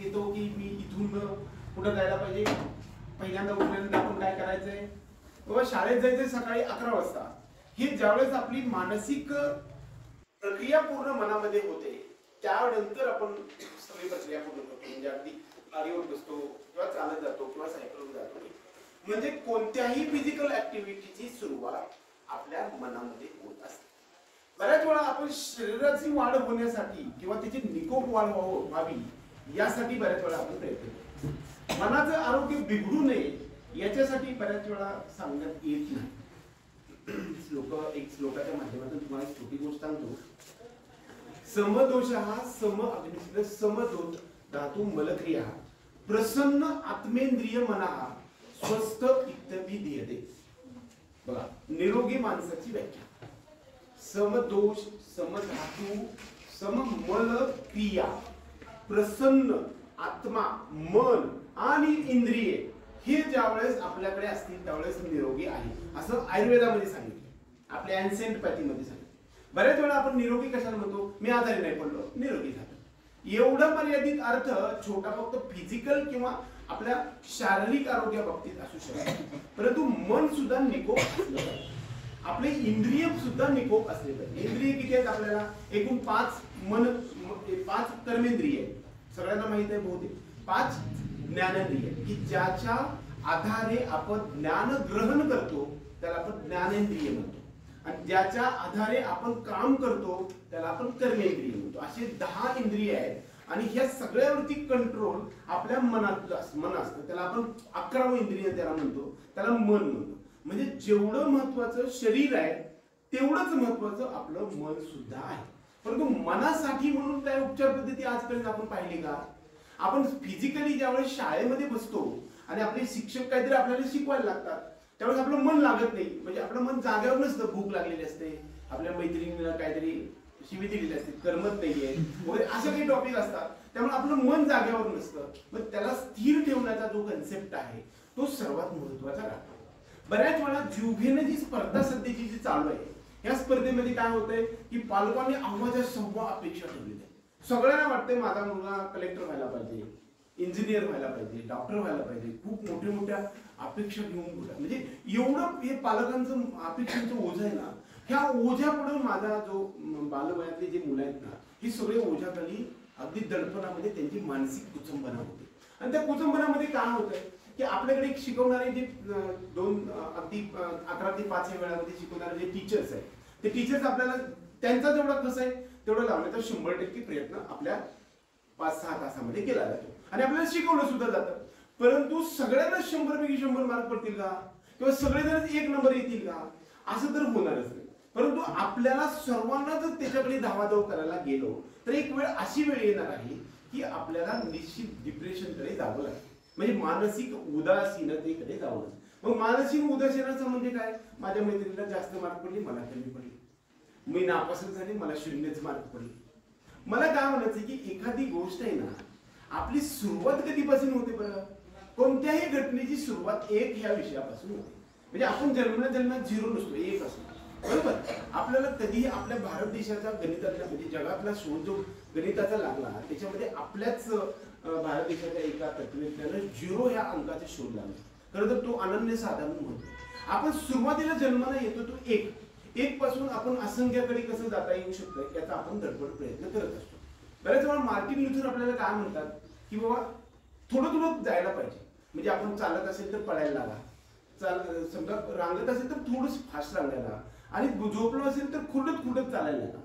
येतो की मी इथून कुठं जायला पाहिजे. पहिल्यांदा उठल्यानंतर आपण काय करायचंय, बाबा शाळेत जायचंय सकाळी 11 वाजता. ही ज्यावेळेस आपली मानसिक प्रक्रिया पूर्ण मनामध्ये होते त्यानंतर आपण सगळी प्रक्रिया पूर्ण करतो. म्हणजे अगदी गाडीवर बसतो किंवा चालत जातो किंवा सायकलवर जातो. म्हणजे कोणत्याही फिजिकल ऍक्टिव्हिटीची सुरुवात आपल्या मनामध्ये होत असते. बऱ्याच वेळा आपण शरीराची वाढ होण्यासाठी किंवा त्याची निकोप वाढ व्हावी यासाठी बऱ्याच वेळा आपण प्रयत्न करतो. मनाचं आरोग्य बिघडू नये याच्यासाठी बऱ्याच वेळा सांगण्यात येत नाही. एक श्लोकाच्या माध्यमातून तुम्हाला एक छोटी गोष्ट सांगतो. समदोष हा समदोष धातू मलक्रिया प्रसन्न आत्मेंद्रिय मना स्वस्थ इत्यादी. बघा निरोगी माणसाची व्याख्या. समदोष समधातू सममल क्रिया प्रसन्न आत्मा मन आणि इंद्रिये हे ज्यावेळेस आपल्याकडे असतील त्यावेळेस निरोगी आहे असं आयुर्वेदामध्ये सांगितलं. आपल्या एन्सेंट पॅथीमध्ये सांगितलं. बऱ्याच वेळा आपण निरोगी कशाला म्हणतो, मी आजारी नाही पडलो निरोगी झालो. एवढा मर्यादित अर्थ छोटा फक्त फिजिकल किंवा आपल्या शारीरिक आरोग्या बाबतीत असू शकतो. परंतु मन सुद्धा निकोप असलं पाहिजे. आपले इंद्रिय सुद्धा निकोप असले पाहिजे. इंद्रिय किती आहेत आपल्याला, एकूण 5 कर्मेंद्रिय सगळ्यांना माहित आहे बहुतेक. 5 ज्ञानेंद्रिय की ज्याच्या आधारे आपण ज्ञान ग्रहण करतो त्याला आपण ज्ञानेंद्रिय म्हणतो. आणि ज्याच्या आधारे आपण काम करतो त्याला आपण कर्मेंद्रिय म्हणतो. असे 10 इंद्रिय आहेत. आणि ह्या सगळ्यावरती कंट्रोल आपल्या मनात मन असतं. त्याला आपण 11वं इंद्रिय त्याला म्हणतो, त्याला मन म्हणतो. म्हणजे जेवढं महत्वाचं शरीर आहे तेवढंच महत्वाचं आपलं मन सुद्धा आहे. परंतु मनासाठी म्हणून काय उपचार पद्धती आजपर्यंत आपण पाहिली का? आपण फिजिकली ज्यावेळेस शाळेमध्ये बसतो आणि आपले शिक्षक काहीतरी आपल्याला शिकवायला लागतात त्यावेळेस आपलं मन लागत नाही. म्हणजे आपलं मन जागेवर नसतं. भूक लागलेली असते, आपल्या मैत्रिणीला काहीतरी शिवी दिलेली असते, करमत नाहीये वगैरे असे काही टॉपिक असतात. त्यामुळे आपलं मन जागेवर नसतं. मग त्याला स्थिर ठेवण्याचा जो कन्सेप्ट आहे तो सर्वात महत्वाचा राहतो. बऱ्याच वेळा जीवघेणं जी स्पर्धा सध्याची जी चालू आहे या स्पर्धेमध्ये काय होतंय की पालकांनी आव्हाच्या सव्वा अपेक्षा ठेवलेल्या आहेत. सगळ्यांना वाटतंय माझा मुलगा कलेक्टर व्हायला पाहिजे, इंजिनियर व्हायला पाहिजे, डॉक्टर व्हायला पाहिजे. खूप मोठ्या मोठ्या अपेक्षा घेऊन म्हणजे एवढं हे पालकांचं अपेक्षांचं ओझं आहे ना. ह्या ओझ्यापुढे माझा जो बालवयातले जे मुलं आहेत ना ही सगळे ओझ्याखाली अगदी दडपणामध्ये त्यांची मानसिक कुचंबना होते. आणि त्या कुचंबनामध्ये काय होतंय की आपल्याकडे एक शिकवणारे जे 2 अगदी 11 ते 5 या वेळामध्ये शिकवणारे जे टीचर्स आहेत ते टीचर्स आपल्याला त्यांचा जेवढा कसं आहे तेवढं लावण्याचा 100% प्रयत्न आपल्या 5-6 तासामध्ये केला जातो. आणि आपल्याला शिकवलं सुद्धा जातं. परंतु सगळ्यांना 100 पैकी 100 मार्क पडतील का किंवा सगळेजण 1 नंबर येतील का असं तर होणारच नाही. परंतु आपल्याला सर्वांना जर त्याच्याकडे धावाधाव करायला गेलो तर एक वेळ अशी वेळ येणार आहे की आपल्याला निश्चित डिप्रेशनकडे जावं लागेल. म्हणजे मानसिक उदासीनतेकडे जावं लागेल. मग मानसिक उदासीनता म्हणजे काय, माझ्या मैत्रिणीला जास्त मार्क पडले मला कमी पडले, मी नापास झाले मला 0च मार्क पडले. मला काय म्हणायचं की एखादी गोष्ट आहे ना आपली सुरुवात कधीपासून होते बरं. कोणत्याही घटनेची सुरुवात 1 ह्या विषयापासून होते. म्हणजे आपण जन्मात 0 नसतो, 1 असतो बरोबर. आपल्याला कधीही आपल्या भारत देशाचा गणितातला म्हणजे जगातला शोध जो गणिताचा लागला त्याच्यामध्ये आपल्याच भारत देशाच्या एका तत्वज्ञानं 0 ह्या अंकाचा शोध लागला. खरं तर तो अनन्य साधारण म्हणतो. आपण सुरुवातीला जन्माला येतो तो 1 पासून आपण असंख्याकडे कसं जाता येऊ शकतं याचा आपण धडपड प्रयत्न करत असतो. बऱ्याच वेळा मार्टिन लुथर आपल्याला काय म्हणतात की बाबा थोडं जायला पाहिजे. म्हणजे आपण चालत असेल तर पळायला लागा, समजा रांगत असेल तर थोडंच फास्ट रांगायला, आणि झोपलो असेल तर खुडत चालायला लागा,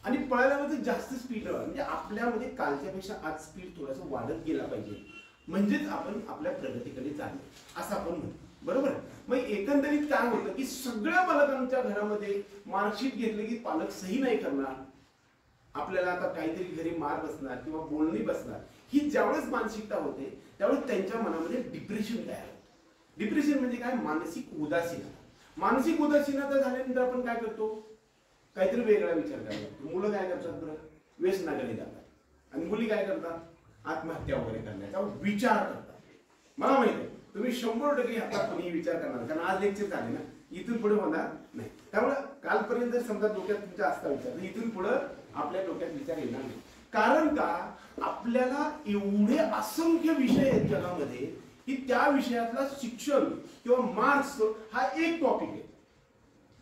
आणि पळायला म्हणजे जास्त स्पीड राहा. म्हणजे आपल्यामध्ये कालच्यापेक्षा आज स्पीड थोडासा वाढत गेला पाहिजे. म्हणजेच आपण आपल्या प्रगतीकडे चाललो असं आपण म्हणतो बरोबर. मग एकंदरीत काय होतं की सगळ्या पालकांच्या घरामध्ये मार्कशीट घेतले की पालक सही नाही करणार, आपल्याला आता काहीतरी घरी मार बसणार किंवा बोलणी बसणार, ही ज्यावेळेस मानसिकता होते त्यावेळेस त्यांच्या मनामध्ये डिप्रेशन तयार होतं. डिप्रेशन म्हणजे काय, मानसिक उदासीनता. मानसिक उदासीनता झाल्यानंतर आपण काय करतो, काहीतरी वेगळा विचार करायला लागतो. मुलं काय करतात बरं, व्यसनाकडे जातात, आणि मुली काय करतात, आत्महत्या वगैरे करण्याचा विचार करतात. मला माहिती आहे तुम्ही 100% आता कोणी विचार करणार, कारण आज लेक्चर झाले ना, इथून पुढे होणार नाही. त्यामुळे कालपर्यंत जर समजा डोक्यात तुमच्या असता विचार, इथून पुढे आपल्या डोक्यात विचार येणार नाही. कारण का, आपल्याला एवढे असंख्य विषय आहेत जगामध्ये की त्या विषयातला शिक्षण किंवा मार्क्स हा एक टॉपिक आहे.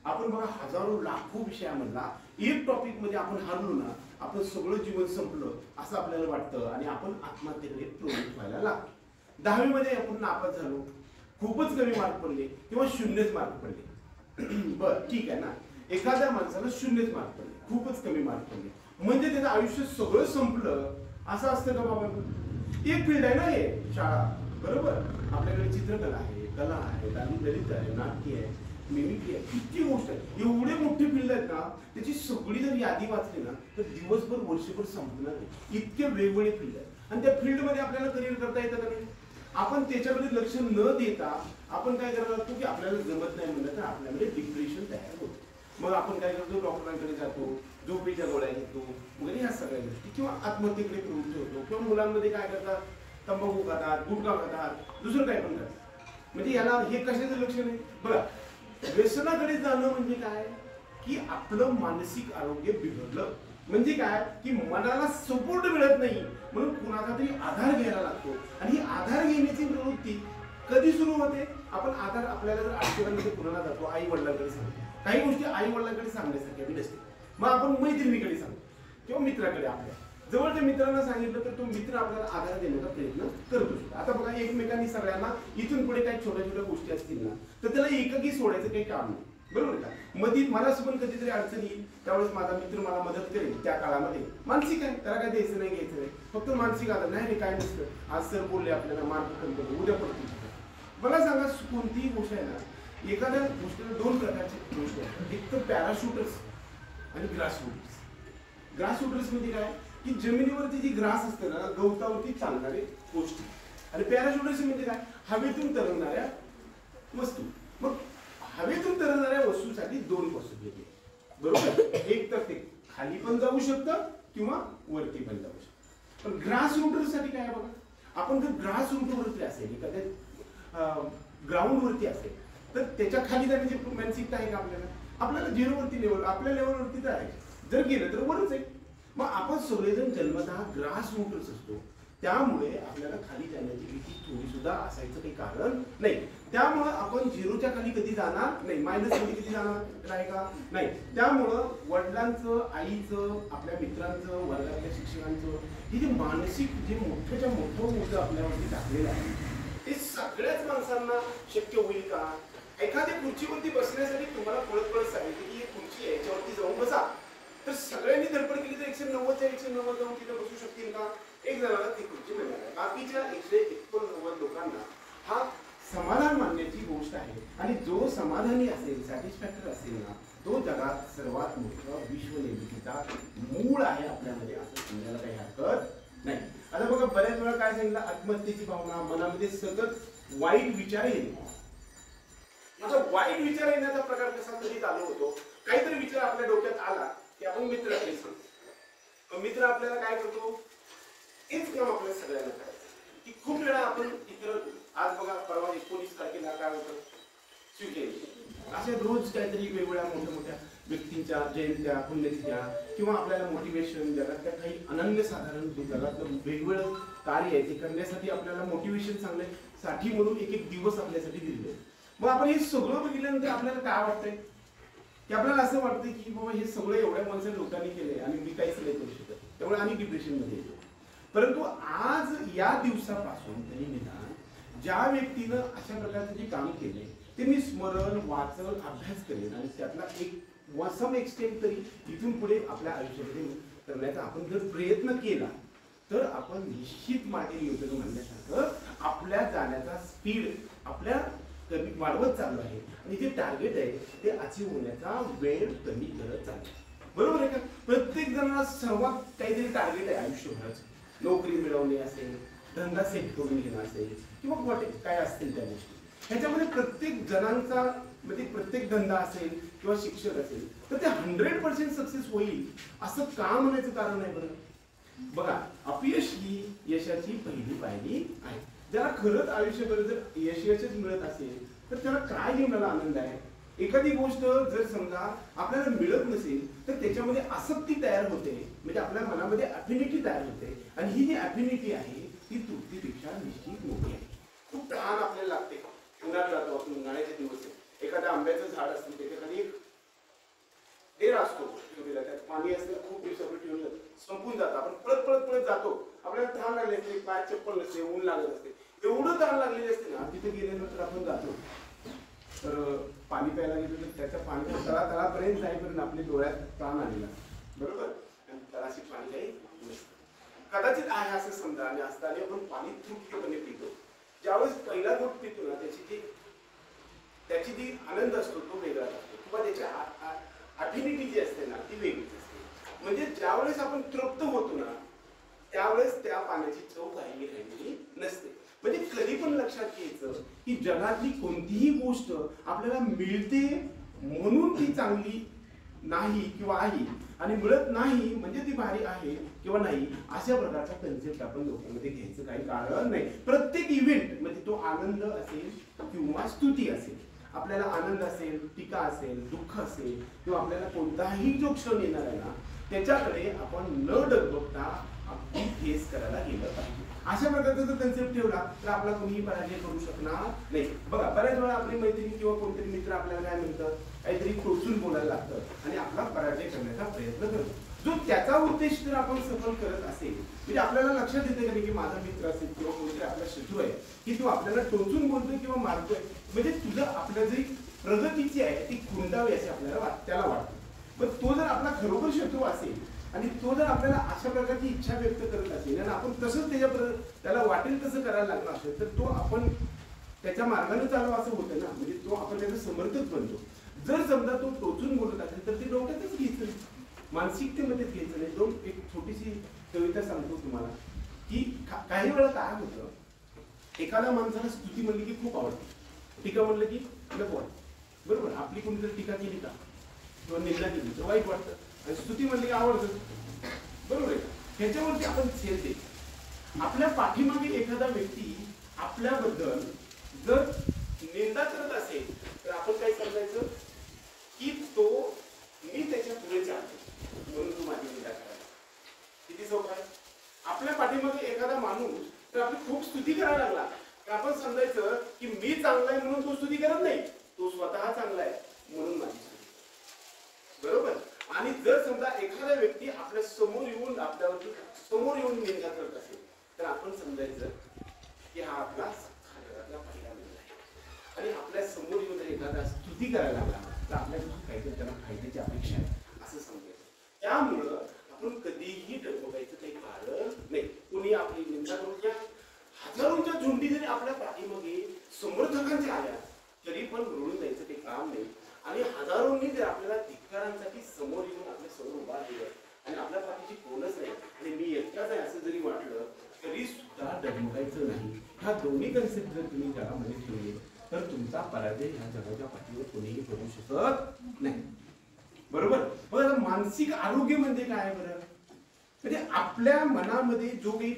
आपण बघा हजारो लाखो विषयामधला एक टॉपिक मध्ये आपण हारलो ना, आपण सगळं जीवन संपलं असं आपल्याला वाटतं आणि आपण आत्महत्येकडे प्रवृत्त व्हायला लागतो. 10वी मध्ये आपण नापास झालो, खूपच कमी मार्क पडले किंवा शून्यच मार्क पडले. बर ठीक आहे ना, एखाद्या माणसाला शून्यच मार्क पडले, खूपच कमी मार्क पडले म्हणजे त्याचं आयुष्य सगळं संपलं असं असतं का बाबा? एक फील्ड आहे ना हे शाळा, बरोबर. आपल्याकडे चित्रकला आहे, कला आहे, ललित आहे, नाट्य आहे, मिमिक्री आहे, किती गोष्ट आहे. एवढे मोठे फील्ड आहेत ना, त्याची सगळी जर यादी वाचली ना तर दिवसभर वर्षभर संपणार नाही. इतके वेगवेगळे फील्ड आहेत आणि त्या फील्ड मध्ये आपल्याला करिअर करता येतं का नाही? आपण त्याच्याकडे लक्ष न देता आपण काय करायला लागतो की आपल्याला जमत नाही म्हणलं तर आपल्याकडे डिप्रेशन तयार होतं. मग आपण काय करतो, डॉक्टरांकडे जातो, झोपेच्या गोळ्या घेतो वगैरे ह्या सगळ्या गोष्टी, किंवा आत्महत्येकडे प्रवृत्त होतो, किंवा मुलांमध्ये काय करतात, तंबाखू खातात, गुटखा खातात, दुसरं काय पण करतात. म्हणजे याला हे कशाचं लक्षण आहे बघा. व्यसनाकडे जाणं म्हणजे काय की आपलं मानसिक आरोग्य बिघडलं. म्हणजे काय की मनाला सपोर्ट मिळत नाही म्हणून कुणाचा तरी आधार घ्यायला लागतो. आणि ही आधार घेण्याची प्रवृत्ती कधी सुरू होते? आपण आधार आपल्याला जर आश्चर्यामध्ये कुणाला जातो, आई वडिलांकडे सांगतो. काही गोष्टी आई वडिलांकडे सांगण्यासारख्या बी नसते. मग आपण मैत्रिणीकडे सांगतो किंवा मित्राकडे, आपल्या जवळच्या मित्रांना सांगितलं तर तो मित्र आपल्याला आधार देण्याचा प्रयत्न करतो. आता बघा, एकमेकांनी सगळ्यांना इथून पुढे काही छोट्या छोट्या गोष्टी असतील ना तर त्याला एकाकी सोडायचं काही काम नाही, बरोबर का? मधीत मला पण कधीतरी अडचण येईल त्यावेळेस माझा मित्र मला मदत करेल. त्या काळामध्ये मानसिक आहे, त्याला काय द्यायचं नाही घ्यायचं नाही, फक्त मानसिक आधार. नाही रे काय नसतं, आज सर बोलले आपल्याला मार्क कमी पडतो, उद्या पडतील. मला सांगा, कोणतीही गोष्ट आहे ना, एखाद्या गोष्टीला दोन प्रकारचे गोष्टी आहेत. एक तर पॅराशूटर्स आणि ग्रासरूटर्स. ग्रासरूटर्स म्हणजे काय की जमिनीवरती जी ग्रास असते ना, गवतावरती चालणारे गोष्टी. आणि पॅराशूटर्स म्हणजे काय, हवेतून तरंगणाऱ्या वस्तू. मग हवेतून तरंगणाऱ्या वस्तूसाठी दोन पॉसिबिलिटी, बरोबर. एक तर ते खाली पण जाऊ शकतं किंवा वरती पण जाऊ शकतं. पण ग्रास रूटरसाठी काय बघा, आपण जर ग्रास रूटवरती असेल, एखाद्या ग्राउंड वरती असेल तर त्याच्या खाली जाण्याची मानसिकता आहे का आपल्याला? आपल्याला झिरोवरती लेवल, आपल्या लेवलवरती तर आहे, जर गेलं तर वरच आहे. मग आपण सगळेजण जन्मतः ग्रास रूटर्स असतो, त्यामुळे आपल्याला खाली जाण्याची भीती थोडी सुद्धा असायचं काही कारण नाही. त्यामुळं आपण झिरोच्या खाली कधी जाणार नाही, मायनस मध्ये कधी जाणार आहे का? नाही. त्यामुळं वडिलांचं, आईचं, आपल्या मित्रांचं, वर्गातल्या शिक्षकांचं हे जे मानसिक जे मोठ्याच्या मोठं मोठं आपल्यावरती टाकलेलं आहे ते सगळ्याच माणसांना शक्य होईल का? एखाद्या खुर्चीवरती बसण्यासाठी तुम्हाला पळत सांगितलं की ही खुर्ची आहे, याच्यावरती जाऊन बसा, तर सगळ्यांनी धडपड केली तर 190च्या 190 जाऊन तिथे बसू शकतील का? एक जणाला ती खुर्ची मिळणार आहे. बाकीच्या 189 लोकांना हा समाधान मानण्याची गोष्ट आहे. आणि जो समाधानी असेल, सॅटिस्फॅक्टरी असेल ना, तो जगात सर्वात मोठा विश्वनिर्मितीचा मूळ आहे आपल्यामध्ये, असं समजायला काही हरकत नाही. आता बघा, बऱ्याच वेळा काय सांगितलं, आत्महत्येची भावना, मनामध्ये सतत वाईट विचार येणे. आता वाईट विचार येण्याचा प्रकार कसा तरी चालू होतो. काहीतरी विचार आपल्या डोक्यात आला की आपण मित्राकडे सांगतो. मित्र आपल्याला काय करतो, हेच काम आपल्या सगळ्यांना करायचं की खूप वेळा आपण इतर, आज बघा परवा 19 तारखेला काय होतं, शिवजयंती. अशा रोज काहीतरी वेगवेगळ्या मोठ्या मोठ्या व्यक्तींच्या जयंत्या, पुण्यतिथ्या, किंवा आपल्याला मोटिवेशन, जगातल्या काही अनन्यसाधारण जगातलं वेगवेगळं कार्य आहे ते करण्यासाठी आपल्याला मोटिवेशन सांगण्यासाठी म्हणून एक एक दिवस आपल्यासाठी दिले. मग आपण हे सगळं बघितल्यानंतर आपल्याला काय वाटतंय की आपल्याला असं वाटतंय की बाबा हे सगळं एवढ्या माणसाने लोकांनी केलंय आणि मी काहीच नाही करू शकत, त्यामुळे आम्ही डिप्रेशनमध्ये येतो. परंतु आज या दिवसापासून तरी निदान ज्या व्यक्तीनं अशा प्रकारचं जे काम केलंय ते मी स्मरण, वाचन, अभ्यास करेन आणि त्यातला एक सम एक्सटेंट तरी इथून पुढे आपल्या आयुष्यामध्ये करण्याचा आपण जर प्रयत्न केला तर आपण निश्चित मागे योजना म्हणण्यासारखं आपल्या जाण्याचा स्पीड आपल्या वाढवत चाललो आहे आणि जे टार्गेट आहे ते अचीव होण्याचा वेळ कमी करत चाललो, बरोबर आहे का? प्रत्येक जणाला सर्वात काहीतरी टार्गेट आहे आयुष्यभराचं. नोकरी मिळवणे असेल, धंदा सेट करून घेणं असेल, किंवा काय असतील त्या गोष्टी. ह्याच्यामध्ये प्रत्येक जणांचा म्हणजे प्रत्येक धंदा असेल किंवा शिक्षक असेल तर ते 100% सक्सेस होईल असं का म्हणायचं कारण आहे बरं? बघा, अपयश ही यशाची पहिली पायरी आहे. ज्याला खरंच आयुष्यभर जर यशच मिळत असेल तर त्याला काय जीवनाला आनंद आहे? एखादी गोष्ट जर समजा आपल्याला मिळत नसेल तर त्याच्यामध्ये आसक्ती तयार होते, म्हणजे आपल्या मनामध्ये अफिनिटी तयार होते, आणि ही जी अफिनिटी आहे ती तृप्तीपेक्षा निश्चित मोठी आहे. खूप तहान आपल्याला लागते, उन्हात जातो आपण, उन्हाळ्याचे दिवस आहे, एखादं आंब्याचं झाड असतं त्याच्याखाली एक डेर असतो ठेवलेला, त्यात पाणी असतं, खूप दिवसापूर्वी ठेवलं संपून जातं, आपण पळत पळत पळत जातो, आपल्याला तहान लागली असते, पाय चप्पल नसते, ऊन लागत असते, एवढं तहान लागलेली असते ना, तिथे गेल्यानंतर आपण जातो तर पाणी प्यायला गेलो तर त्याच्या पाणी तळातळापर्यंत जाईपर्यंत आपल्या डोळ्यात प्राण आलेला, बरोबर, आणि तळाशी पाणी काही नसतं. कदाचित आहे असं समजा, आणि असताना आपण पाणी तृप्तपणे पितो. ज्यावेळेस पहिला घोट पितो ना, त्याची जी आनंद असतो तो वेगळा असतो, किंवा त्याची अफिनिटी जी असते ना ती वेगळीच असते. म्हणजे ज्यावेळेस आपण तृप्त होतो ना त्यावेळेस त्या पाण्याची चव काही राहिलेली नसते. म्हणजे कधी पण लक्षात घ्यायचं की जगातली कोणतीही गोष्ट आपल्याला मिळते म्हणून ती चांगली नाही किंवा आहे, आणि मिळत नाही म्हणजे ती भारी आहे किंवा नाही, अशा प्रकारचा कन्सेप्ट आपण लोकांमध्ये घ्यायचं काही कारण नाही. प्रत्येक इव्हेंट म्हणजे तो आनंद असेल किंवा स्तुती असेल, आपल्याला आनंद असेल, टीका असेल, दुःख असेल, किंवा आपल्याला कोणताही जो क्षण येणार आहे ना त्याच्याकडे आपण न डगमगता अगदी फेस करायला गेलं पाहिजे. अशा प्रकारचा जर कन्सेप्ट ठेवला तर आपला कोणीही पराजय करू शकणार नाही. बघा, बऱ्याच वेळा आपली मैत्रिणी किंवा कोणतरी मित्र आपल्याला काय म्हणतात, काहीतरी टोचून बोलायला लागतं आणि आपला पराजय करण्याचा प्रयत्न करतो. जो त्याचा उद्देश जर आपण सफल करत असेल, म्हणजे आपल्याला लक्षात येते का नाही की माझा मित्र असेल किंवा कोणतरी आपला शत्रू आहे की तो आपल्याला टोचून बोलतोय किंवा मारतोय, म्हणजे तुझं आपल्या जी प्रगतीची आहे ती खुंटावी असे आपल्याला त्याला वाटतं. पण तो जर आपला खरोखर शत्रू असेल आणि तो जर आपल्याला अशा प्रकारची इच्छा व्यक्त करत असेल आणि आपण तसंच त्याला वाटेल तसं करायला लागला असेल तर तो आपण त्याच्या मार्गाने चालू असं होतं ना, म्हणजे तो आपण त्याचा समर्थक बनतो. जर समजा तो टोचून बोलत असेल तर ते डोक्यातच घ्यायचं, मानसिकतेमध्ये घ्यायचं नाही. दोन एक छोटीशी कविता सांगतो तुम्हाला की काही वेळा काय होतं, एखाद्या माणसाला स्तुती म्हणली की खूप आवडते, टीका म्हणलं की नको वाटतं, बरोबर. आपली कोणी जर टीका केली का किंवा निंदा केली तर वाईट वाटतं, आणि स्तुती म्हणली की आवडतं, बरोबर आहे. ह्याच्यावरती आपण सेल देतो. आपल्या पाठीमागे एखादा व्यक्ती आपल्याबद्दल जर निंदा करत असेल तर आपण काय समजायचं की तो मी त्याच्या पुढे चालतो म्हणून तू माझी निंदा करायला. किती सोपं आहे. आपल्या पाठीमागे एखादा माणूस तर आपली खूप स्तुती करायला लागला तर आपण समजायचं की मी चांगला आहे म्हणून तो स्तुती करत नाही, तो स्वतः चांगला आहे म्हणून माझी स्तुती, बरोबर. आणि जर समजा एखादा व्यक्ती आपल्या समोर येऊन आपल्यावरती समोर येऊन निंदा करत असेल तर आपण समजायचं की हा आपला घरातला पहिला मित्र आहे, आणि आपल्या समोर येऊन एखादा स्तुती करायला लागला तर आपल्याकडून काहीतरी त्याला फायद्याची अपेक्षा आहे असं समजायचं. त्यामुळं आपण कधीही डगमगायचं काही कारण नाही. कुणी आपली निंदा करून घ्या, हजारोंच्या झुंडी जरी आपल्या पाठीमागे समर्थकांच्या आल्या तरी पण रडून जायचं काही काम नाही. आणि हजारोंनी जर आपल्याला धिक्कारांसाठी समोर येऊन आपल्या समोर उभा केलं आणि आपल्या पाठीची कोणच नाही आणि मी एकटाच आहे असं जरी वाटलं तरी सुद्धा डगमगायचं नाही. ह्या दोन्ही कन्सेप्ट जर तुम्ही जगामध्ये ठेवले तर तुमचा पराजय ह्या जगाच्या पाठीवर कोणीही करू शकत नाही, बरोबर. मग आता मानसिक आरोग्य म्हणजे काय बरं, म्हणजे आपल्या मनामध्ये जो काही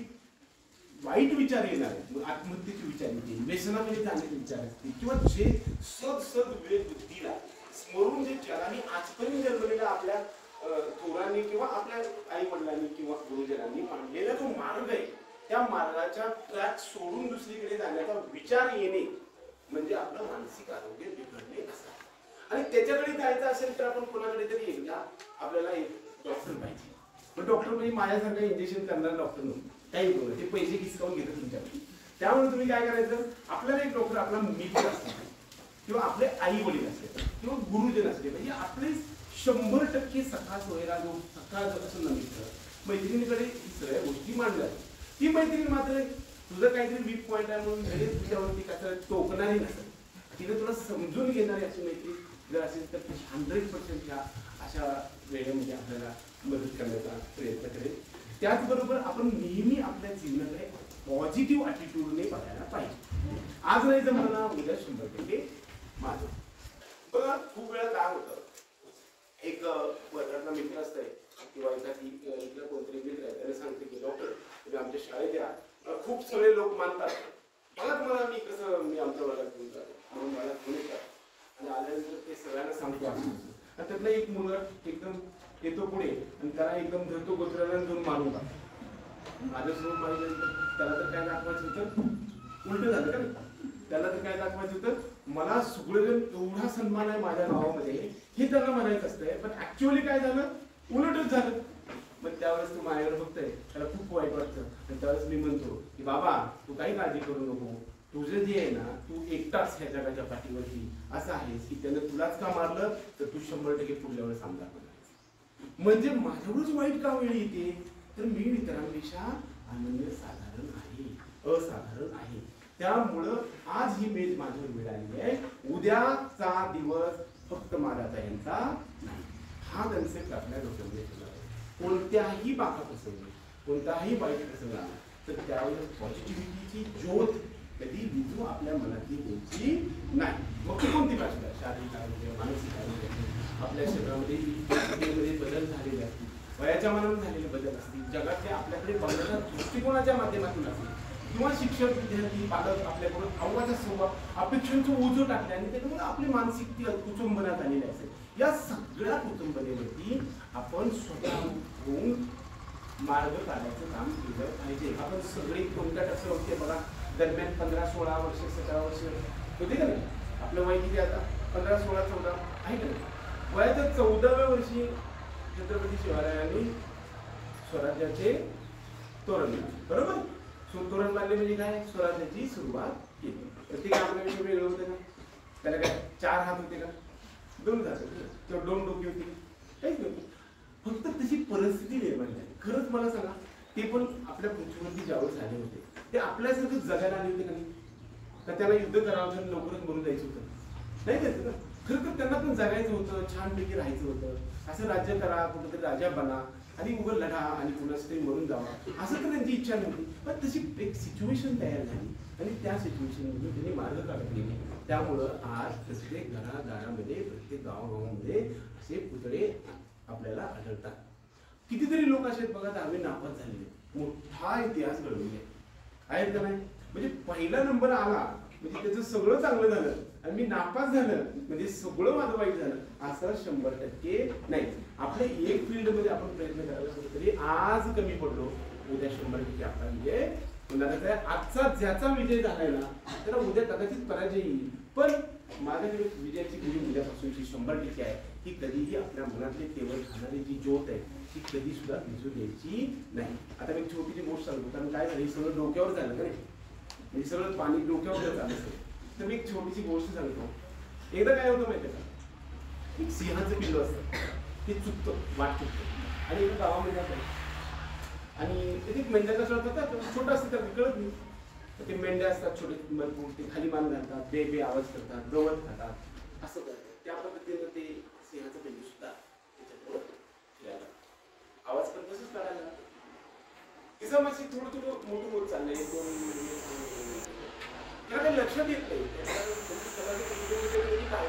वाईट विचार येणार आहेत, आत्महत्येचे विचार येतील, व्यसनामध्ये जाण्याचे विचार असतील, किंवा जे सद विवेक बुद्धीला स्मरून जे जगाने आजपर्यंत जन्मलेला आपल्या थोरांनी किंवा आपल्या आई वडिलांनी किंवा गुरुजनांनी मांडलेला जो मार्ग आहे त्या मार्गाच्या ट्रॅक सोडून दुसरीकडे जाण्याचा विचार येणे म्हणजे आपलं मानसिक आरोग्य बिघडणे असं. आणि त्याच्याकडे जायचं असेल तर आपण कोणाकडे तरी एकदा आपल्याला एक डॉक्टर पाहिजे. पण डॉक्टर म्हणजे माझ्यासारखं इंजेक्शन करणारा डॉक्टर नव्हतं, काही बोलत ते पैसे खिसकावून घेतात तुमच्याकडे. त्यामुळे तुम्ही काय करायचं, आपल्याला एक डॉक्टर आपला मित्र असतो किंवा आपले आई वडील असले किंवा गुरुजन असले, म्हणजे आपले 100% सखा सोयरा जो सखा असं न मित्र मैत्रिणीकडे सगळ्या गोष्टी मांडल्या. ती मैत्रीण मात्र तुझं काहीतरी वीक पॉईंट आहे म्हणून तुझ्यावरती कसं टोकणारी नसेल, तिने तुला समजून घेणारी अशी मैत्री जर असेल तर 100% ह्या अशा वेळेमध्ये आपल्याला मदत करण्याचा प्रयत्न करेल. त्याचबरोबर आपण नेहमी आपल्या जीवनाकडे पॉझिटिव्ह ॲटिट्यूडने बघायला पाहिजे. आज नाही जमलं ना उद्या 100% माझं. बघा खूप वेळा काय होतं, एक वर्गातला मित्र असतंय किंवा एखादी इथलं कोणतरी मित्र आहे त्याने सांगते की डॉक्टर तुम्ही आमच्या शाळेत या, खूप सगळे लोक मानतात, बघा तुम्हाला मी कसं मी आमच्या वर्गात घेऊन जातो म्हणून मला घेऊन येतात. आणि आल्यानंतर ते सगळ्यांना सांगतो असं. आणि त्यातला एक मुलगा एकदम येतो पुढे आणि त्याला एकदम धरतो गोत्राला घेऊन मारून टाकतो. माझं स्वरूप पाहिल्यानंतर त्याला तर काय दाखवायचं होतं, उलट झालं का. त्याला तर काय दाखवायचं होतं, मला सगळेजण एवढा सन्मान आहे माझ्या नावामध्ये हे त्याला म्हणायचं असतंय, पण ऍक्च्युअली काय झालं, उलटच झालं. मग त्यावेळेस तू माझ्याकडे बघतोय, त्याला खूप वाईट वाटतं. आणि त्यावेळेस मी म्हणतो की बाबा तू काही काळजी करू नको, तुझं जे आहे ना, तू एकटाच ह्या जगाच्या पाठीवरती असं आहेस की त्यानं तुलाच का मारलं तर तू 100% पुढल्या वेळेस आमदार बनायचं. म्हणजे माझ्यावरच वाईट का वेळ येते, तर मी इतरांपेक्षा अनन्यसाधारण आहे, असाधारण आहे. त्यामुळं आज ही मेज माझ्यावर मिळाली आहे, उद्याचा दिवस फक्त माझ्या यांचा नाही. हा कन्सेप्ट आपल्या डोक्यामध्ये ठेवला आहे. कोणत्याही बाका प्रसंगी, कोणताही वाईट प्रसंग आला तर त्यावेळेस पॉझिटिव्हिटीची ज्योत कधी विजू आपल्या मनातली द्यायची नाही. मग ती कोणती भाषा, शारीरिक आरोग्य, मानसिक आरोग्य, आपल्या शरीरामध्ये बदल झालेले असतील, वयाच्या मनाने झालेले बदल असतील, जगातल्या आपल्याकडे बघण्याच्या दृष्टिकोनाच्या माध्यमातून असतील, किंवा शिक्षक, विद्यार्थी, पालक आपल्याकडून अवघाचा स्वभाव, अपेक्षांचं ओझं टाकले आणि त्याच्यामुळे आपली मानसिकता कुचंबना झालेली असेल. या सगळ्या कुचंबनेवरती आपण स्वतः होऊन मार्ग काढायचं काम केलं पाहिजे. आपण सगळे कोणत्या टक्के होते बघा, दरम्यान 15, 16 वर्ष, 17 वर्ष होते का नाही. आपलं वय किती आता, 15, 16, 14 आहे का नाही. वयाच्या 14व्या वर्षी छत्रपती शिवरायांनी स्वराज्याचे तोरण, बरोबर. तोरण बांधले म्हणजे काय, स्वराज्याची सुरुवात केली. प्रत्येक आपल्याविषयी वेगळं होतं का, त्याला काय 4 हात होते का, 2 हात होते किंवा 2 डोकी होती, काहीच नव्हती. फक्त तशी परिस्थिती निर्माण झाली. खरंच मला सांगा, ते पण आपल्या पृथ्वीवरती ज्यावेळेस आले होते ते आपल्यासारखं जगायला आले होते का नाही. तर त्याला युद्ध करावं तर लवकरच मरून जायचं होतं, नाही द्यायचं ना. खरं तर त्यांना पण जगायचं होतं, छानपैकी राहायचं होतं. असं राज्य करा, कुठेतरी राजा बना आणि उभं लढा आणि कुणाच तरी मरून जावा, असं तर त्यांची इच्छा नव्हती. पण तशी एक सिच्युएशन तयार झाली आणि त्या सिच्युएशनमधून त्यांनी मार्ग काढत गेले. त्यामुळं आज प्रत्येक घरादारामध्ये, प्रत्येक गावागावामध्ये असे पुतळे आपल्याला आढळतात. कितीतरी लोक असे बघा 10वी नापास झालेले, मोठा इतिहास घडवले आहेत का नाही. म्हणजे पहिला नंबर आला म्हणजे त्याचं सगळं चांगलं झालं आणि मी नापास झालं म्हणजे सगळं माझं वाईट झालं, असं 100% नाही. आपल्या एक फील्ड मध्ये आपण प्रयत्न करायला कुठेतरी आज कमी पडलो, उद्या 100% आपला विजय होणारच आहे. आजचा ज्याचा विजय झालाय ना त्याला उद्या कदाचित पराजय येईल, पण माझ्याकडे विजयाची गुरु उद्यापासूनची 100% आहे. ही कधीही आपल्या मनातली तेवढ खाणारी जी ज्योत आहे ती कधी सुद्धा विजू द्यायची नाही. आता मी छोटीशी गोष्ट सांगतो, कारण काय झालं, सगळं डोक्यावर झालं का नाही, म्हणजे सगळं पाणी डोक्यावर झालं. तर मी एक छोटीशी गोष्ट सांगतो. एकदा काय होतं माहिती का, एक सिंहाचं पिल्लू असतं, ते चुकतं, वाट चुकतं आणि एका गावामध्ये जातं आणि तिथे मेंढ्याचा सळ करतात, छोटं असतं त्याला कळत नाही. तर ते मेंढ्या असतात छोटे भरपूर, ते खाली मान घालतात, बे बे आवाज करतात, गवत खातात, असं करतात. त्या पद्धतीनं ते सिंहाचं पिल्लू सुद्धा त्याच्याबरोबर फिरायला आवाज पण तसंच काढायला लागतो. तिचं मासे थोडं थोडं मोठं होत चाललंय, त्याला काही लक्षात येत नाही, काय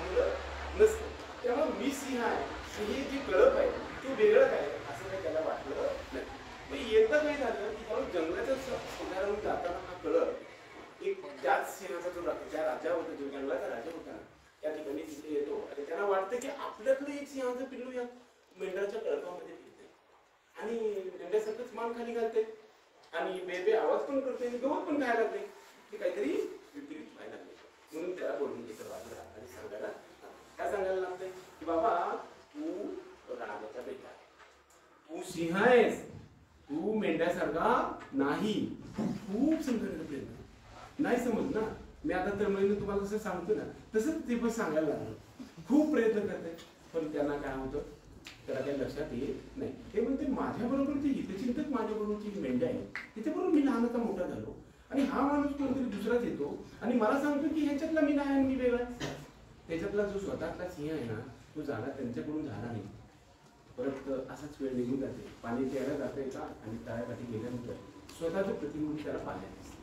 नसतं. त्यामुळे मी सिंह आहे, हे जे कळप आहे ते वेगळं काय असं काही त्याला वाटलं नाही. मग येतं काय झालं की त्यामुळे जंगलाच्या शेजारून जाताना हा कळप एक त्याच सिंहाचा जो ज्या राजा होता, जो जंगलाचा राजा होता त्या ठिकाणी तिथे येतो आणि त्यांना वाटतं की आपल्याकडे एक सिंहाचं पिल्लू या मेंढराच्या कळपामध्ये फिरते आणि मेंढ्यासारखंच मान खाली घालते आणि बेबे आवाज पण करते आणि गवत पण खायला लागते. ते काहीतरी विपरीत व्हायला लागले. म्हणून त्याला बोलून घेतं बाजूला आणि सांगायला काय सांगायला लागतंय की बाबा तू राजाच्या बेटा, तू सिंह आहेस, तू मेंढ्यासारखा नाही. खूप समजायला प्रयत्न नाही समज ना. मी आता तळमळीने तुम्हाला जसं सांगतो ना तसंच ते पण सांगायला लागलं. खूप प्रयत्न करते पण त्यांना काय होतं, त्याला काही लक्षात येत नाही. ते म्हणते माझ्याबरोबर ते हितचिंतक माझ्याबरोबरची मेंढ्या आहे, त्याच्याबरोबर मी लहानाचा मोठा झालो आणि हा माणूस कोणतरी दुसराच येतो आणि मला सांगतो की ह्याच्यातला मी नाही आणि मी वेगळा. त्याच्यातला जो स्वतःतला सिंह आहे ना तो झाला त्यांच्याकडून झाला नाही. परत असाच वेळ निघून जाते, पाणी प्यायला जाते का आणि तळ्याकाठी गेल्यानंतर स्वतःचं प्रतिमूर्ती त्याला पाण्यात दिसते.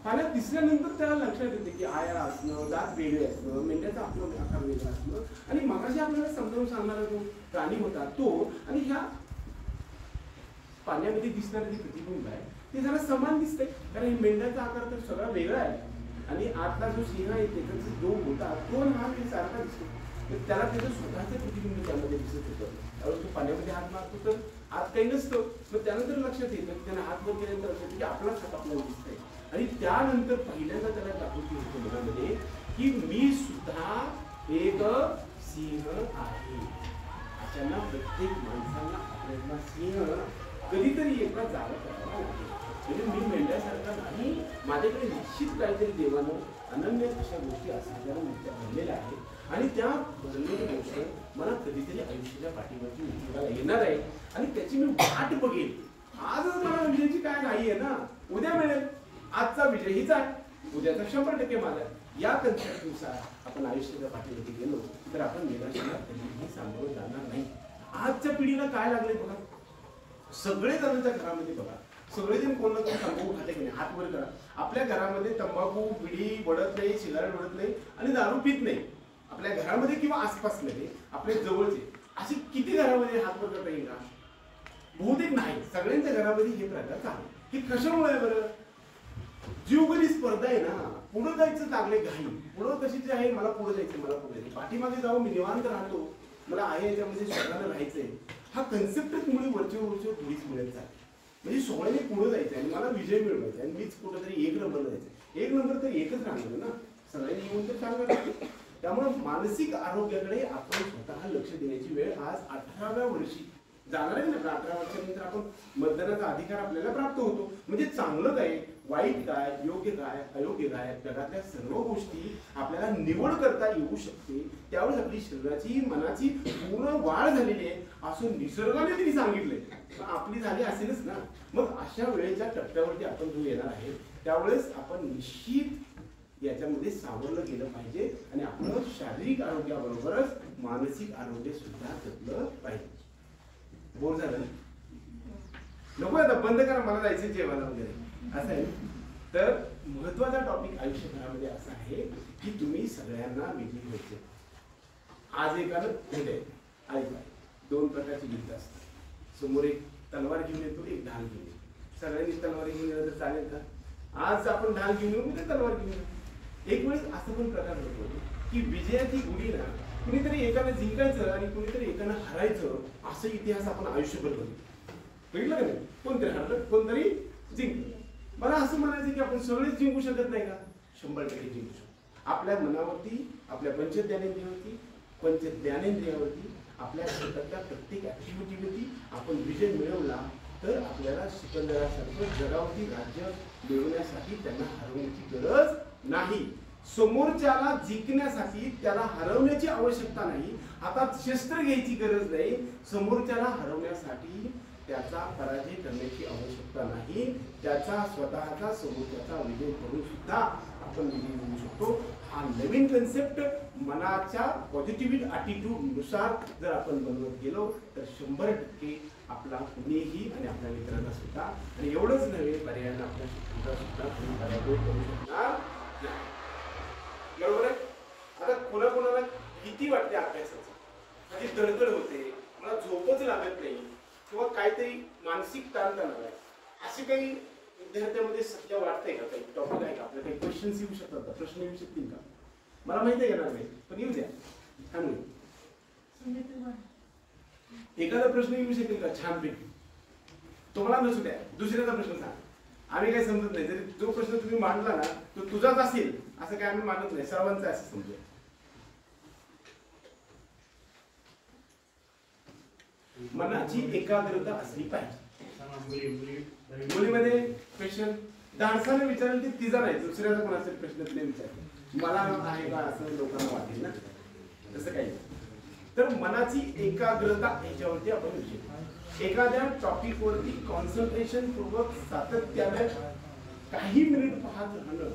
पाण्यात दिसल्यानंतर त्याला लक्षात येते की आया असणं, दात वेगळे असणं, मेंढ्याचा आपलं आकार वेगळा असणं आणि मगाशी आपल्याला समजावून सांगणारा जो प्राणी होता तो आणि ह्या पाण्यामध्ये दिसणारे जे प्रतिबिंब आहे ते जरा समान दिसते, कारण मेंढ्याचा आकार तर सगळा वेगळा आहे आणि आतला जो सिंह आहे त्याचा जो होता तो हा सारखा दिसतो, त्याला त्याचं स्वतःचं प्रतिबिंब त्यामध्ये दिसत होतं. त्यावेळेस तो पाण्यामध्ये हात मारतो तर हात काही नसतं, मग त्यानंतर लक्षात येतं की त्याने हात वर केल्यानंतर लक्षात येतं की आपलाच हात आपल्याला दिसतंय. आणि त्यानंतर पहिल्यांदा त्याला जागृती होते मनामध्ये की मी सुद्धा एक सिंह आहे. अशांना प्रत्येक माणसाला आपल्याला सिंह कधीतरी एकदा जागा करावा लागेल. म्हणजे मी मेंढ्यासारखा नाही, माझ्याकडे निश्चित काहीतरी देवानं अनन्य अशा गोष्टी असल्याच्या भरलेल्या आहेत आणि त्या भरलेल्या गोष्टी मला कधीतरी आयुष्याच्या पाठीवरती उठवायला येणार आहे आणि त्याची मी वाट बघेन. आजच मला विजयाची काय नाही आहे ना, उद्या मिळेल. आजचा विजय हीच आहे, उद्याचा 100% माझा. या कन्सेप्टनुसार आपण आयुष्याच्या पाठीवरती गेलो तर आपण निराशेला कधीही सामोरं जाणार नाही. आजच्या पिढीला काय लागले बघा, सगळे जणांच्या घरामध्ये बघा, सगळेजण कोण ना कोण तंबाखू खाते की नाही, हात वर करा. आपल्या घरामध्ये तंबाखू बिडी वडत नाही, सिगारेट वडत नाही आणि दारू पित नाही. आपल्या घरामध्ये किंवा आसपासमध्ये आपले जवळचे असे किती घरामध्ये हात वर करता येईल का? बहुतेक नाही. सगळ्यांच्या घरामध्ये हे प्रकार चालू. हे कशामुळे बरं? जीवघेणी स्पर्धा आहे ना, पुढे जायचं लागले घाई. पुढं कशीच आहे, मला पुढे जायचं, मला पुढे जायचं, पाठीमागे जाऊन मी निवांत राहतो, मला आहे याच्यामध्ये स्वतःला राहायचंय. हा कन्सेप्टच मुळे वरचे थोडीच मिळत जाते. म्हणजे सोहळ्याने पुढे जायचं आणि मला विजय मिळवायचा आणि मीच कुठेतरी 1 नंबर जायचं. 1 नंबर तर एकच राहणार ना, सगळ्यांनी येऊन तर चांगलं. त्यामुळे मानसिक आरोग्याकडे आपण स्वतः लक्ष देण्याची वेळ आज 18व्या वर्षी जाणार आहे ना. 18 वर्षानंतर आपण मतदानाचा अधिकार आपल्याला प्राप्त होतो. म्हणजे चांगलं काय, वाईट काय, योग्य काय, अयोग्य काय, जगातल्या सर्व गोष्टी आपल्याला निवड करता येऊ शकते. त्यावेळेस आपली शरीराची मनाची पूर्ण वाढ झालेली आहे असं निसर्गाने तिने सांगितलंय, आपली झाली असेलच ना. मग अशा वेळेच्या टप्प्यावरती आपण जो येणार आहे त्यावेळेस आपण निश्चित याच्यामध्ये सावरलं गेलं पाहिजे आणि आपलं शारीरिक आरोग्याबरोबरच मानसिक आरोग्य सुद्धा जपलं पाहिजे. बोर झालं नको, आता बंद करा, मला जायचं जेवायला वगैरे असं आहे. तर महत्वाचा टॉपिक आयुष्यभरामध्ये असा आहे की तुम्ही सगळ्यांना विजयी व्हायचे. आज एकानं भेटे ऐका, 2 प्रकारची युद्ध असतात. समोर एक तलवार घेऊन येतो, एक ढाल घेऊन येतो. सगळ्यांनी तलवार घेऊन गेलं तर चालेल का? आज आपण ढाल घेऊन येऊ, म्हणजे तलवार घेऊन येऊ. एक वेळेस असं पण प्रकार होतो की विजयाची गुढी ना कुणीतरी एकानं जिंकायचं आणि कुणीतरी एकानं हरायचं, असं इतिहास आपण आयुष्यभर बघितलं का नाही? कोणतरी हरलं, कोणतरी जिंकलं. मला असं म्हणायचं की आपण सगळेच जिंकू शकत नाही का? 100% जिंकू शकतो. आपल्या मनावरती, आपल्या पंचज्ञानेंद्रियावरती, आपल्या स्वतःच्या प्रत्येक ऍक्टिव्हिटीवरती आपण विजय मिळवला तर आपल्याला सिकंदरासारखं जगावरती राज्य मिळवण्यासाठी त्यांना हरवण्याची गरज नाही. समोरच्याला जिंकण्यासाठी त्याला हरवण्याची आवश्यकता नाही. हातात शस्त्र घ्यायची गरज नाही. समोरच्याला हरवण्यासाठी त्याचा पराजय करण्याची आवश्यकता नाही. त्याचा स्वतःचा समोरच्याचा विजय करून सुद्धा आपण विजय होऊ शकतो. हा नवीन कन्सेप्ट मनाच्या पॉझिटिव्ह ॲटिट्यूड नुसार जर आपण बनवत गेलो तर 100% आपला कुणीही आणि आपल्या मित्रांना सुद्धा, आणि एवढंच नव्हे पर्यायानं आपल्या शिक्षणाचा सुद्धा कोणी पराभव करू शकणार नाही. बरोबर आहे? आता कोणाकोणाला भीती वाटते अभ्यासाची, कधी तडतड होते, मला झोपच लागत नाही किंवा काहीतरी मानसिक ताणतणाव आहे, असे काही विद्यार्थ्यांमध्ये सध्या वाटतंय का? काही टॉपिक आहे का आपल्याला? काही क्वेश्चन्स येऊ शकतात का? प्रश्न येऊ शकतील का? मला माहिती आहे येणार नाही, पण येऊ द्या. छान होईल. एखादा प्रश्न येऊ शकेल का छानपैकी? तुम्हाला नसू द्या, दुसऱ्याचा प्रश्न सांग. आम्ही काही समजत नाही, जरी जो प्रश्न तुम्ही मांडला ना तो तुझाच असेल असं काय आम्ही मानत नाही, सर्वांचा असं समजूया. मनाची एकाग्रता असली पाहिजे. मुलीमध्ये क्वेश्चन डान्साने विचारेल ते तिचा नाही, दुसऱ्याचा पण असेल प्रश्न तिने विचारले, मला आहे का असं लोकांना वाटेल ना, तसं काही. तर मनाची एकाग्रता ह्याच्यावरती आपण विषय, एखाद्या टॉपिक वरती कॉन्सन्ट्रेशन पूर्वक सातत्याने काही मिनिट पाहत राहणं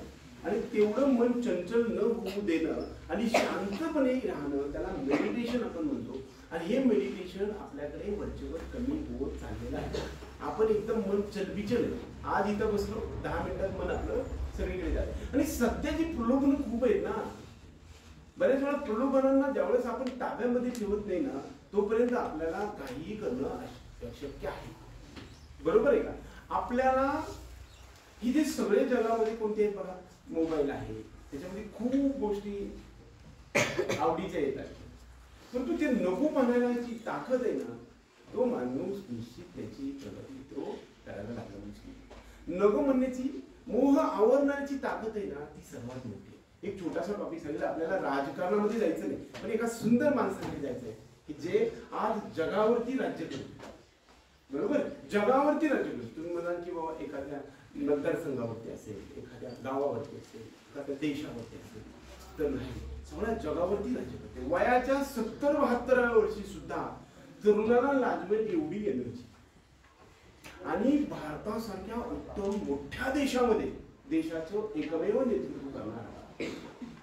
आणि तेवढं मन चंचल न होऊ देणं आणि शांतपणे राहणं, त्याला मेडिटेशन आपण म्हणतो. आणि हे मेडिटेशन आपल्याकडे वरचेवर कमी होत चाललेलं आहे. आपण एकदम मन चलबिचल आहे. आज इथं बसलो, 10 मिनिटात मन आपलं सगळीकडे जातं. आणि सध्याची प्रलोभनं खूप आहेत ना, बऱ्याच वेळा प्रलोभनांना ज्यावेळेस आपण ताब्यामध्ये ठेवत नाही ना तोपर्यंत आपल्याला काहीही करणं अशक्य आहे. बरोबर आहे का? आपल्याला ही जे सगळे जगामध्ये कोणते आहेत बघा, मोबाईल आहे, त्याच्यामध्ये खूप गोष्टी आवडीच्या येतात, परंतु ते नको म्हणायची ताकद आहे ना, तो माणूस निश्चित त्याची प्रगती तो करायला लागला. नको म्हणण्याची, मोह आवरण्याची ताकद आहे ना, ती सर्वात मोठी. एक छोटासा टॉपिक सांगितलं, आपल्याला राजकारणामध्ये जायचं नाही, पण एका सुंदर माणसाकडे जायचंय की जे आज जगावरती राज्य करतो. बरोबर, जगावरती राज्य करतो. तुम्ही म्हणाल की बाबा एखाद्या मतदारसंघावरती असेल, एखाद्या गावावरती असेल, एखाद्या देशावरती असेल, तर नाही, सगळ्या जगावरती राज्य करते. वयाच्या 70-72व्या वर्षी सुद्धा तरुणाला लाजवेल एवढी एनर्जी. आणि भारतासारख्या उत्तम मोठ्या देशामध्ये देशाचं एकमेव नेतृत्व करणारा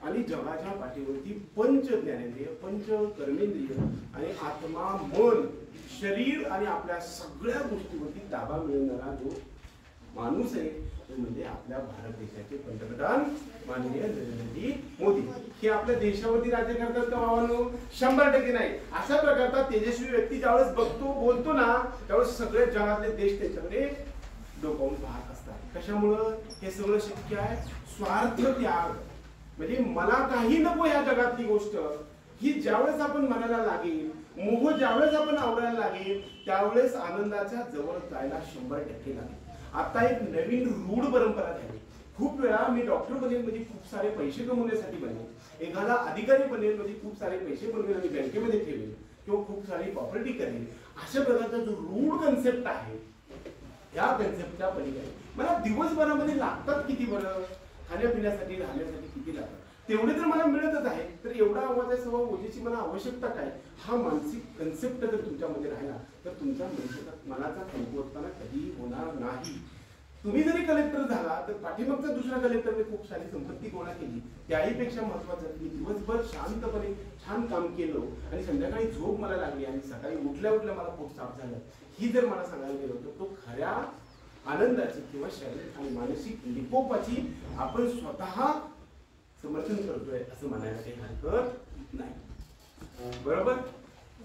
आणि जगाच्या पाठीवरती पंच ज्ञानेंद्रिय, पंच कर्मेंद्रिय आणि आत्मा, मन, शरीर आणि आपल्या सगळ्या गोष्टीवरती ताबा मिळवणारा जो माणूस आहे तो म्हणजे आपल्या भारत देशाचे पंतप्रधान माननीय नरेंद्रजी मोदी. हे आपल्या देशावरती राज्य करतात का भावांनो? 100% नाही. अशा प्रकारचा तेजस्वी व्यक्ती ज्यावेळेस बघतो, बोलतो ना, त्यावेळेस सगळे जगातले देश त्याच्याकडे डोकावून पाहत असतात. कशामुळं हे सगळं शक्य आहे? स्वार्थ त्याग. म्हणजे मला काही नको ह्या जगातली गोष्ट, ही ज्यावेळेस आपण म्हणायला लागेल, मोह ज्यावेळेस आपण आवडायला लागेल, त्यावेळेस आनंदाच्या जवळ जायला 100% लागेल. आता एक नवीन रूढ परंपरा झाली. खूप वेळा मी डॉक्टर बनेल म्हणजे खूप सारे पैसे कमवण्यासाठी बनेल, एखादा अधिकारी बनेल म्हणजे खूप सारे पैसे बनवेल आणि बँकेमध्ये ठेवेल किंवा खूप सारी प्रॉपर्टी करेल. अशा प्रकारचा जो रूढ कन्सेप्ट आहे, या कन्सेप्टच्या पलीकडे मला दिवसभरामध्ये लागतात किती बरं, खाण्यापिण्यासाठी, राहण्यासाठी किती लागतात, तेवढे तर मला मिळतच आहे. तर एवढा आवाजासह ओझेची मला आवश्यकता काय? हा मानसिक कन्सेप्ट जर तुमच्यामध्ये राहिला तर तुमचा मनाचा कमकुवतपणा कधीही होणार नाही. तुम्ही जरी कलेक्टर झाला तर पाठीमागचा दुसरा कलेक्टरने खूप सारी संपत्ती गोळा केली, त्याहीपेक्षा महत्वाचं की दिवसभर शांतपणे छान काम केलं आणि संध्याकाळी झोप मला लागली आणि सकाळी उठल्या उठल्या मला पोट साफ झालं, ही जर मला सांगायला गेलो तर तो खऱ्या आनंदाची किंवा शारीरिक आणि मानसिक विकोपाची आपण स्वतः समर्थन करतोय असं म्हणायला काही हरकत नाही. बरोबर.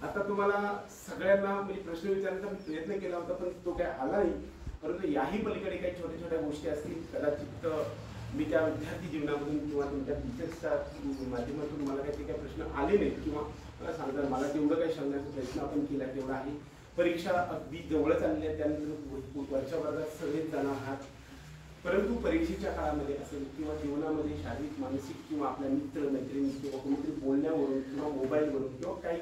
आता तुम्हाला सगळ्यांना म्हणजे प्रश्न विचारण्याचा मी प्रयत्न केला होता, पण तो काय आला नाही. परंतु याही पलीकडे काही छोट्या छोट्या गोष्टी असतील, कदाचित मी त्या विद्यार्थी जीवनामधून किंवा तुमच्या टीचर्सच्या माध्यमातून मला काही प्रश्न आले नाहीत किंवा मला सांगतात, मला तेवढं काही सांगण्याचा प्रयत्न आपण केला तेवढा आहे. परीक्षा अगदी जवळच आलेली आहे, त्यानंतर वरच्या वर्गात सगळेच जाणार आहात. परंतु परीक्षेच्या काळामध्ये असेल किंवा जीवनामध्ये शारीरिक, मानसिक किंवा आपल्या मित्र मैत्रिणी किंवा कोणीतरी बोलण्यावरून किंवा मोबाईलवरून किंवा काही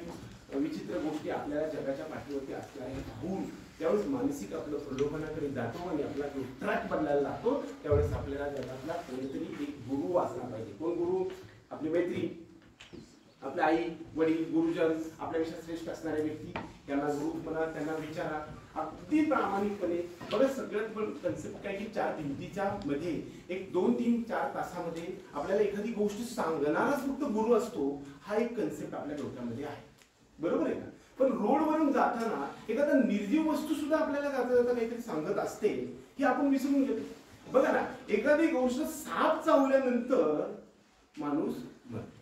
विचित्र गोष्टी आपल्याला जगाच्या पाठीवरती असणाऱ्या पाहून त्यावेळेस मानसिक आपलं प्रलोभनाकडे जातो आणि आपला जो ट्रॅक बदलायला लागतो, त्यावेळेस आपल्याला जगातला कोणीतरी एक गुरु असला पाहिजे. कोण गुरु? आपली मैत्री, आपल्या आई वडील, गुरुजन, आपल्यापेक्षा श्रेष्ठ असणारे व्यक्ती, त्यांना गुरु म्हणा, त्यांना विचारा अगदी प्रामाणिकपणे. बघा, सगळ्यात पण कन्सेप्ट काय की 4 भिंतीच्या मध्ये एक 2-3-4 तासामध्ये आपल्याला एखादी गोष्ट सांगणाराच फक्त गुरु असतो, हा एक कन्सेप्ट आपल्या डोक्यामध्ये आहे. बरोबर आहे ना? पण रोडवरून जाताना एखादा निर्जीव वस्तू सुद्धा आपल्याला जाता जाता काहीतरी सांगत असते, हे आपण विसरून गेलो. बघा ना, एखादी गोष्ट साप चावल्यानंतर माणूस मरतो.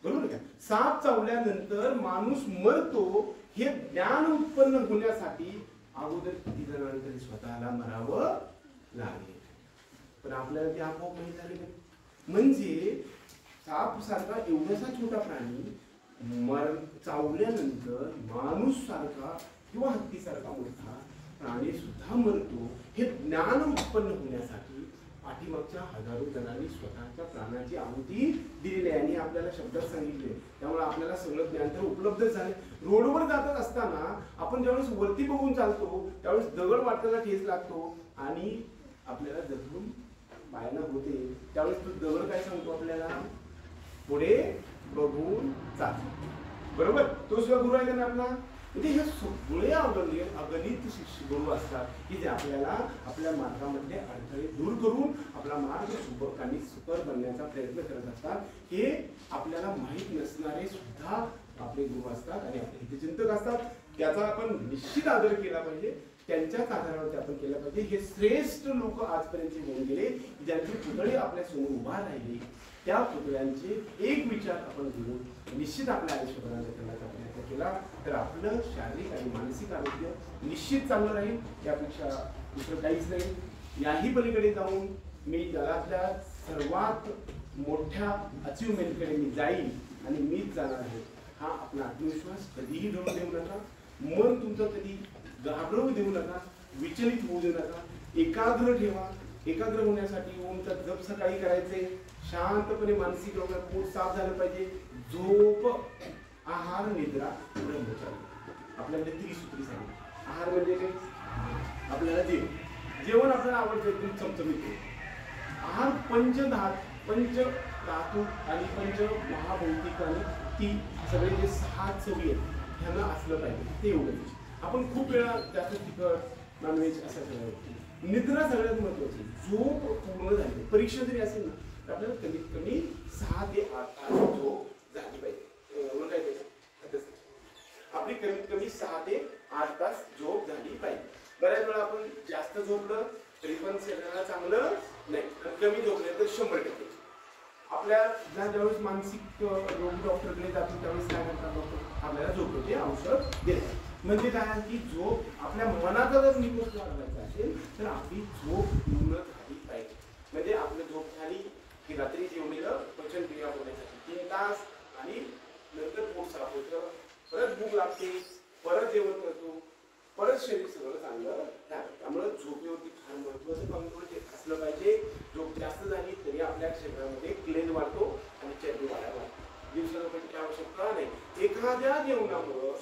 बरोबर का? साप चावल्यानंतर माणूस मरतो, हे ज्ञान उत्पन्न होण्यासाठी अगोदर किती जणांना तरी स्वतःला मरावं लागेल. पण आपल्याला ते आपोआप माहीत झाले नाही. म्हणजे साप सारखा एवढासा छोटा प्राणी चावल्यानंतर माणूस सारखा किंवा हत्ती सारखा मोठा प्राणी सुद्धा मरतो, हे ज्ञान उत्पन्न होण्यासाठी पाठीमागच्या हजारो जणांनी स्वतःच्या प्राणाची आहुती दिलेली आहे आणि आपल्याला शब्दात सांगितले. त्यामुळे आपल्याला सगळं ज्ञान तर उपलब्ध झाले. रोडवर जात असताना आपण ज्यावेळेस वरती बघून चालतो त्यावेळेस दगड वाटायला ठेच लागतो आणि आपल्याला जखून पायानं होते, त्यावेळेस तो दगड काय सांगतो आपल्याला? पुढे बघून चाल. बरोबर. तो सुद्धा गुरु आहे ना आपला. म्हणजे हे सगळे अगणित शिष्य गुरु असतात की जे आपल्याला आपल्या मार्गामधले अडथळे दूर करून आपला मार्ग सुबक आणि सुकर बनण्याचा प्रयत्न करत असतात. हे आपल्याला माहीत नसणारे सुद्धा आपले गुरु असतात आणि आपले हितचिंतक असतात. त्याचा आपण निश्चित आदर केला पाहिजे, त्यांच्याच आधारावरती आपण केला पाहिजे. हे श्रेष्ठ लोक आजपर्यंत होऊन गेले, ज्यांचे पुतळे आपल्या समोर उभा राहिले, त्या पुतळ्यांचे एक विचार आपण घेऊन निश्चित आपल्या आयुष्यभराने करण्याचा प्रयत्न केला तर आपलं शारीरिक आणि मानसिक आरोग्य निश्चित चांगलं राहील. यापेक्षा दुसरं काहीच नाही. याही पलीकडे जाऊन मी जगातल्या सर्वात मोठ्या अचिव्हमेंटकडे मी जाईल आणि मीच जाणार आहे, हा आपला आत्मविश्वास कधीही ढळून देऊ नका. मन तुमचं कधी घाबरवू देऊ नका, विचलित होऊ देऊ नका. एकाग्र ठेवा. एकाग्र होण्यासाठी ओमचा जप सकाळी करायचे, शांतपणे मानसिक पोट साफ झालं पाहिजे. झोप, आहार, निद्रा, ब्रह्मचारी. आपल्याकडे त्रिसूत्री सांगितली. आहार म्हणजे काय? आपल्याला जेवण आपल्याला आवडतं, एकदम चमचमीत. आहार पंच धातू आणि पंच महाभौतिक आणि ती सगळे जे 6 चवी आहेत ह्यांना असलं पाहिजे, ते एवढंच. आपण खूप वेळा जास्त तिखट नॉनव्हेज असं सगळं. निद्रा सगळ्यात महत्वाची. झोप पूर्ण झाली. परीक्षा जरी असेल ना तर आपल्याला कमीत कमी 6 ते 8 तास झोप झाली पाहिजे. आपली कमीत कमी 6 ते 8 तास झोप झाली पाहिजे. बऱ्याच वेळा आपण जास्त झोपलं तरी पण शरीराला चांगलं नाही, कमी झोपले तर 100%. आपल्या ज्यावेळेस मानसिक रोग डॉक्टरकडे जातो त्यावेळेस काय करतात डॉक्टर? आपल्याला झोपेचे औषध देतात. म्हणजे काय की झोप आपल्या मनाचा जर निकोप वाढवायचा असेल तर आपली झोप पूर्ण झाली पाहिजे. म्हणजे आपली झोप झाली की रात्री जेवलेलं पचन क्रिया होण्यासाठी 3 तास आणि नंतर पोट साफ होतं, परत भूक लागते, परत जेवण करतो, परत शरीर सगळं चांगलं राहतं. त्यामुळे झोपेवरती फार महत्वाचं कंट्रोल असलं पाहिजे. झोप जास्त झाली तरी आपल्या शरीरामध्ये क्लेज वाढतो आणि चरबी वाढायला लागतो. दिवसाची आवश्यकता नाही. एखाद्या जेवणामुळं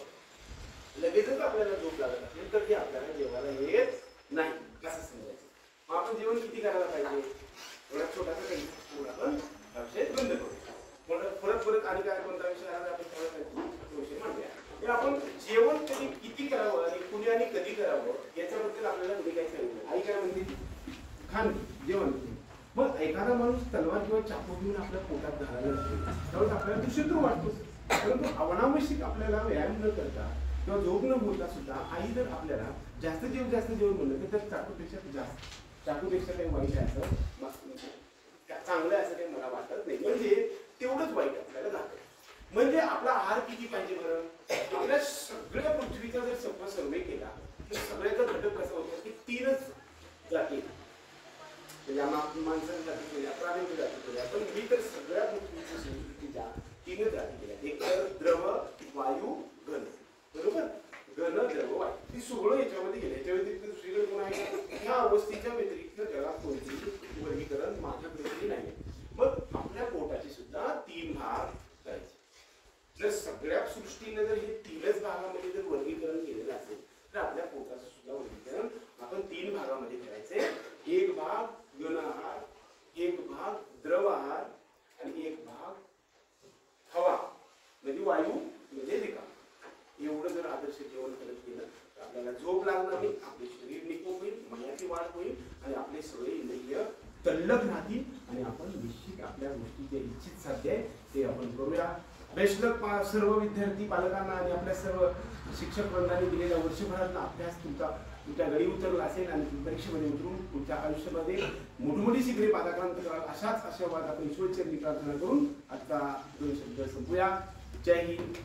लगेचच आपल्याला झोप लागत असेल तर ते आपल्याला जेवायला येत नाही असं समजायचं. मग आपण जेवण किती करायला पाहिजे? एवढा छोटासा काही आपण विषय बंद करू. परत आणि काय कोणता विषय आहे आपण थोडा विषय म्हणूया. आपण जेवण कधी किती करावं आणि कुणी आणि कधी करावं याच्याबद्दल आपल्याला कुठे काही सांगितलं. आई काय म्हणते? खान जेवण. मग एखादा माणूस तलवार किंवा चाकू घेऊन आपल्या पोटात घालायला लागतो त्यावेळेस आपल्याला तो शत्रू वाटतो. परंतु अनावश्यक आपल्याला व्यायाम न करता किंवा झोप न होता सुद्धा आई जर आपल्याला जास्त जेवण म्हणलं तर चाकूपेक्षा काही वाईट आहे असं चांगलं असं काही मला वाटत नाही. म्हणजे तेवढंच वाईट आपल्याला जातं. म्हणजे आपला आहार किती पाहिजे बरं? आपल्या सगळ्या पृथ्वीचा जर सर्वे केला तर सगळ्याचा घटक कसा होतो की 3च जाती. माणसाच्या जाती केल्या, प्राण्यांच्या जाती केल्या, पण मी तर सगळ्या पृथ्वीच्या संस्कृतीच्या 3च जाती केल्या. एक तर द्रव, वायू, घन. बरोबर? घन, द्रव, वायू ती सगळं याच्यामध्ये गेले. याच्या व्यतिरिक्त दुसरीकडे कोण आहे? ह्या अवस्थेच्या व्यतिरिक्त जगात कोणतीही वर्गीकरण माझ्याकडे नाही. मग आपल्या पोटाचे सुद्धा 3 भाग करायचे. जर सगळ्या सृष्टीने जर हे 3च भागामध्ये जर वर्गीकरण केलेलं असेल तर आपल्या पोटाचं सुद्धा वर्गीकरण आपण 3 भागामध्ये करायचे. एक भाग घन आहार, एक भाग द्रव आहार आणि एक भाग हवा म्हणजे वायू म्हणजे रिकाम. एवढं जर आदर्श जेवण करत गेलं तर आपल्याला झोप लागणार नाही, आपले शरीर निकोप होईल, मनाची वाढ होईल आणि आपले सगळे इंद्रिय तल्लख राहतील आणि आपण निश्चित आपल्या गोष्टी जे इच्छित साध्य आहे ते आपण करूया. बेस्ट लक सर्व विद्यार्थी पालकांना आणि आपल्या सर्व शिक्षक वृंदांनी दिलेल्या वर्षभरातला अभ्यास तुमच्या गडी उतरला असेल आणि परीक्षेमध्ये उतरून तुमच्या आयुष्यामध्ये मोठमोठी शिखरे पादाक्रांत कराल अशाच आशीर्वाद आपण ईश्वरचरणी प्रार्थना करून आजचा 2 शब्द संपूया. जय हिंद.